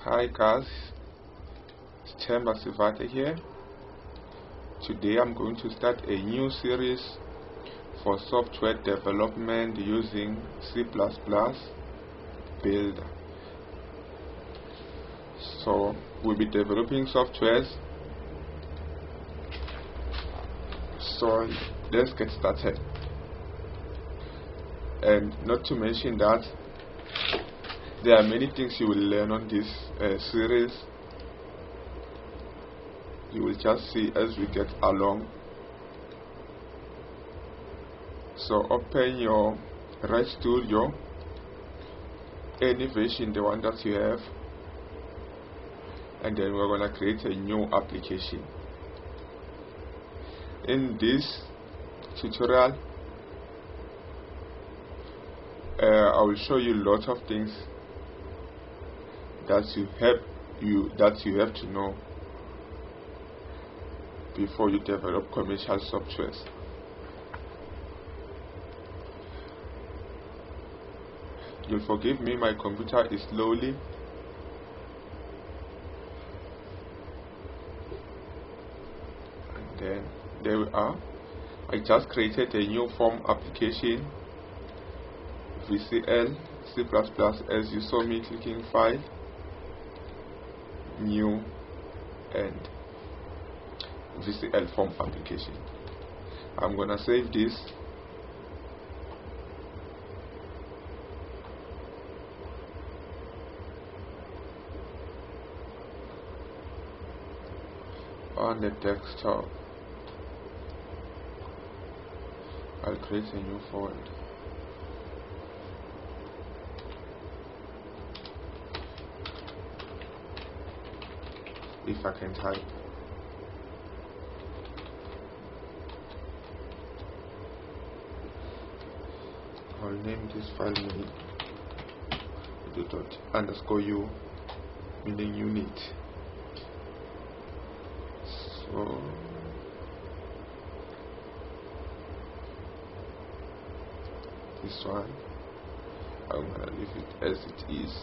Hi guys, it's Themba Sivate here. Today I'm going to start a new series for software development using C++ Builder. So we'll be developing softwares. So let's get started. And not to mention that there are many things you will learn on this series. You will just see as we get along. So open your Red Studio, any version, the one that you have, and then we're going to create a new application. In this tutorial, I will show you a lot of things that you have to know before you develop commercial softwares. You'll forgive me, my computer is slowly. And then there we are. I just created a new form application, VCL C++, as you saw me clicking File, New, and VCL form application. I'm gonna save this. On the desktop, I'll create a new folder. If I can type. I'll name this file name ._u, meaning unit. So this one, I'm gonna leave it as it is,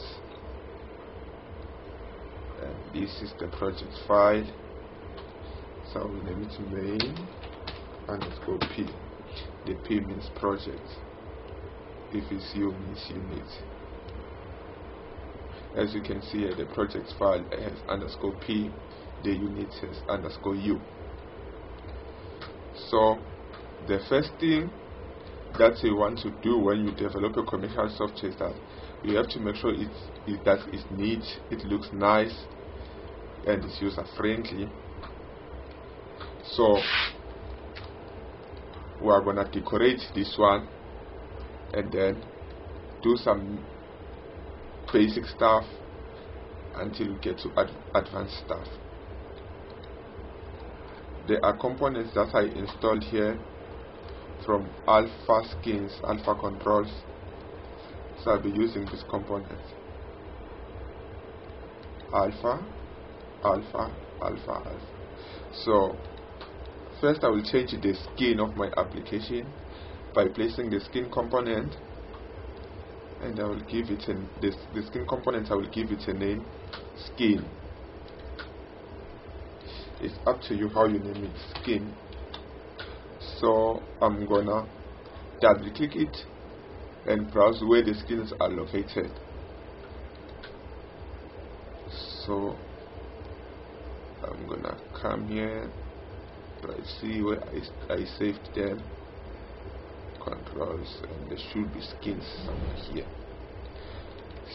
and this is the project file. So I will name it main _p. The P means project. If it's U means unit. As you can see here, the project file has _p, the unit has _u. So the first thing that you want to do when you develop a commercial software is that you have to make sure that it's neat, it looks nice, and it's user friendly. So we are gonna decorate this one and then do some basic stuff until we get to advanced stuff. There are components that I installed here from Alpha Skins, Alpha Controls. So I'll be using this component. Alpha. So first I will change the skin of my application by placing the skin component, and I will give it the skin component, I will give it a name, skin. It's up to you how you name it, skin. So I'm gonna double click it and browse where the skins are located. So I'm gonna come here, I see where I saved them, controls, and there should be skins somewhere here.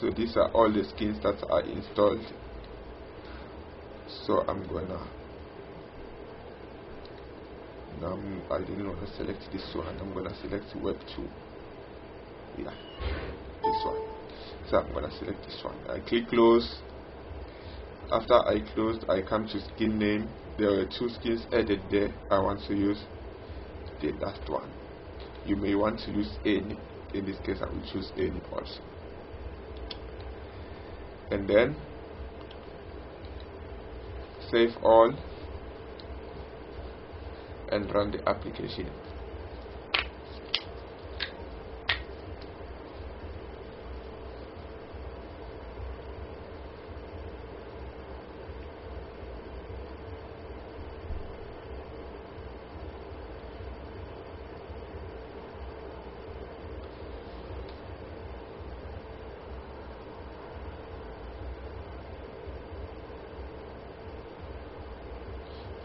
So these are all the skins that are installed. So I'm gonna I didn't want to select this one. I'm gonna select Web 2. Yeah, this one. So I'm gonna select this one. I click close. After I closed, I come to skin name. There are two skins added there. I want to use the last one. You may want to use any. In this case, I will choose any also. And then save all and run the application.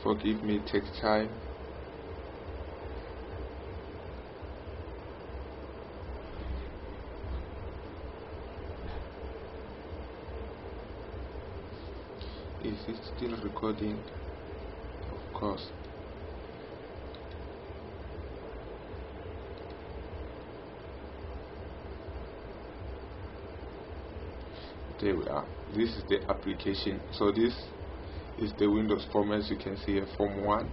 Forgive me, it takes time. Is it still recording? Of course. There we are. This is the application. So this is the Windows form. As you can see here, form 1.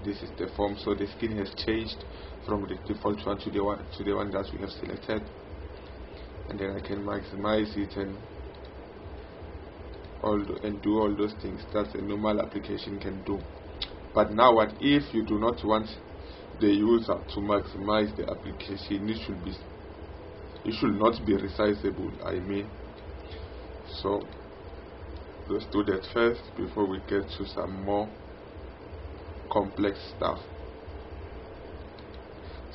This is the form. So the skin has changed from the default one to the one that we have selected, and then I can maximize it and do all those things that a normal application can do. But now, what if you do not want the user to maximize the application? It should not be resizable, I mean. So let's do that first before we get to some more complex stuff.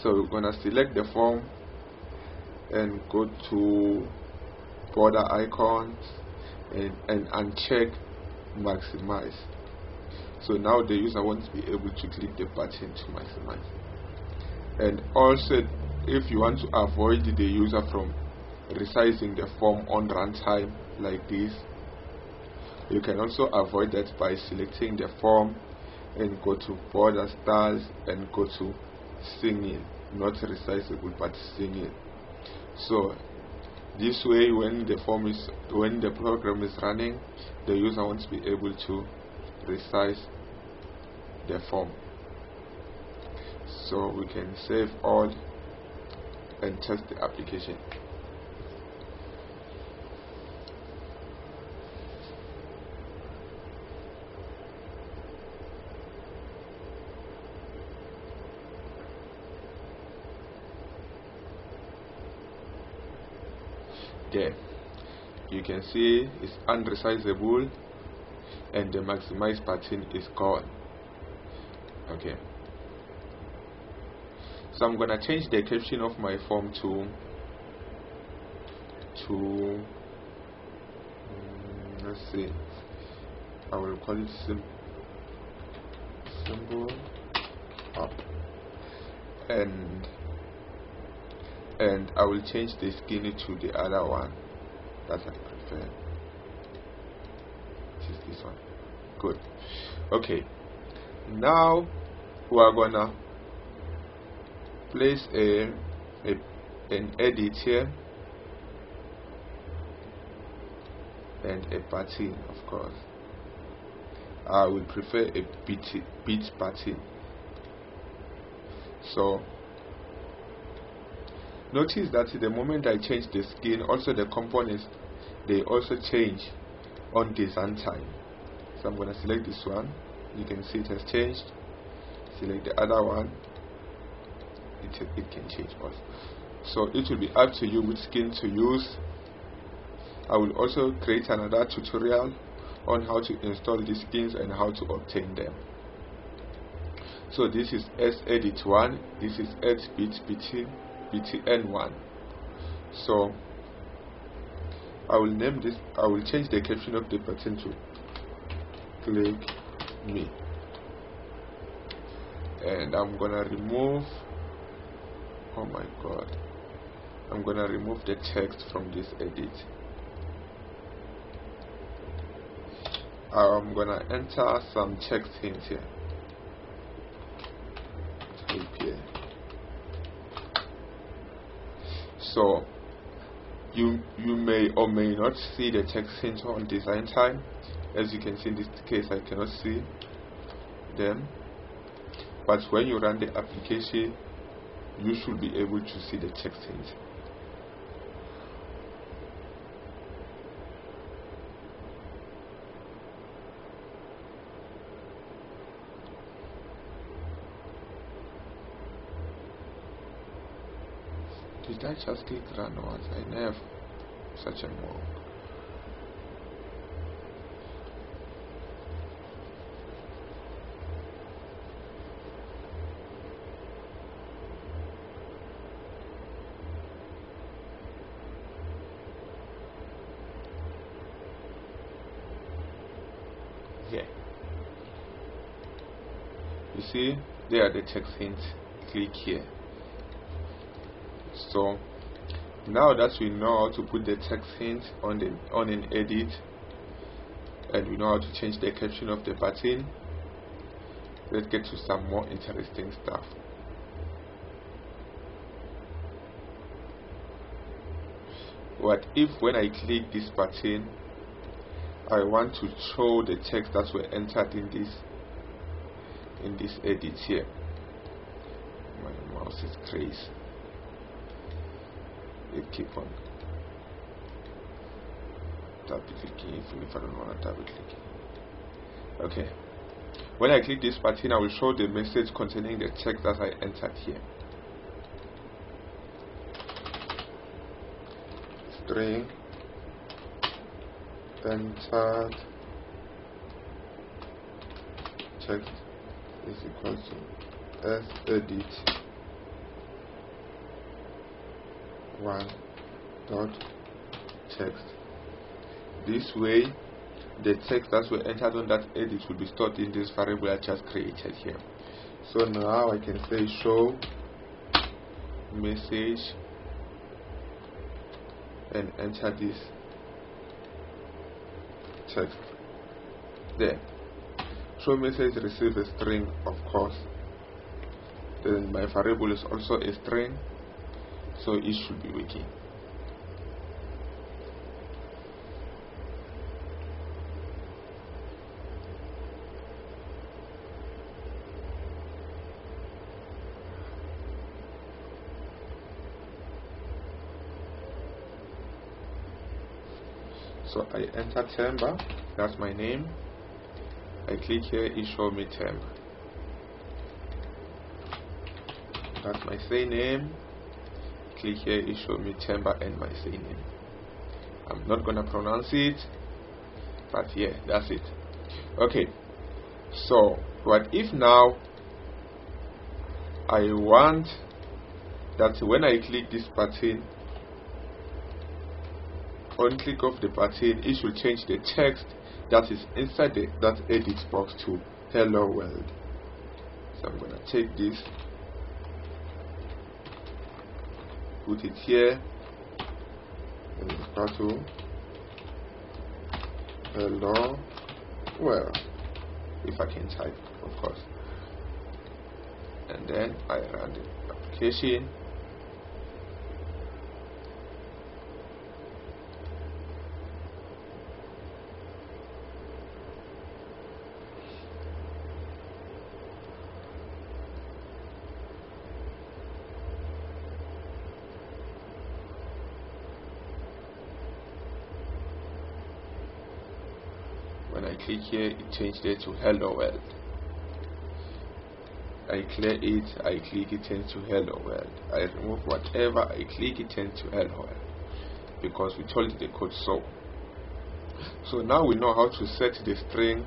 So we're gonna select the form and go to border icons and uncheck maximize. So now the user won't be able to click the button to maximize. And also, if you want to avoid the user from resizing the form on runtime like this, you can also avoid that by selecting the form and go to border styles and go to singing, not resizable but singing. So this way, when the program is running, the user won't be able to resize the form. So we can save all and test the application. There, you can see it's unresizable and the maximize button is gone. Okay, so I'm gonna change the caption of my form to let's see, I will call it symbol up, and I will change the skin to the other one that I prefer, which is this one. Good. Okay, now we are gonna place an edit here and a button. Of course, I will prefer a bit button. So notice that the moment I change the skin, also the components, they also change on design time. So I'm going to select this one. You can see it has changed. Select the other one. It can change also. So it will be up to you which skin to use. I will also create another tutorial on how to install these skins and how to obtain them. So this is SEdit1. This is BTN1. So I will name this. I will change the caption of the button to click me, and I'm gonna remove, oh my god, I'm gonna remove the text from this edit. I'm gonna enter some text hints here. Type here. So you may or may not see the text hints on design time. As you can see, in this case I cannot see them, but when you run the application you should be able to see the text hints. Did I just click run or what? I never such a move. Yeah. You see, there are the text hints. Click here. So now that we know how to put the text hint on an edit, and we know how to change the caption of the button, let's get to some more interesting stuff. What if when I click this button, I want to show the text that were entered in this edit here? My mouse is crazy. It keep on double clicking if I don't want to double click. Okay. When I click this button, I will show the message containing the text that I entered here. String entered text is equal to s edit 1 dot text. This way, the text that were entered on that edit will be stored in this variable I just created here. So now I can say show message and enter this text. There. Show message receive a string, of course. Then my variable is also a string, so it should be working. So I enter Temba, that's my name. I click here, it show me Temba. That's my surname. Click here, it show me Temba and my surname. I'm not gonna pronounce it, but yeah, that's it. Okay, so what if now I want that when I click this button, on click of the button, it should change the text that is inside that edit box to hello world. So I'm gonna take this, put it here, and equal to hello world, if I can type, of course. And then I run the application. When I click here, it changed it to hello world. I clear it, I click it, turns to hello world. I remove whatever, I click it, turns to hello world, because we told the code so. So now we know how to set the string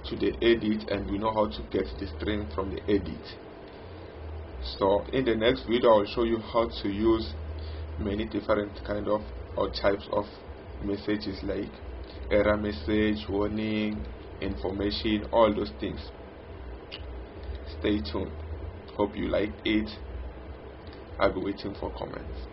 to the edit, and we know how to get the string from the edit. So in the next video, I will show you how to use many different kind of or types of messages, like error message, warning, information, all those things. Stay tuned. Hope you liked it. I'll be waiting for comments.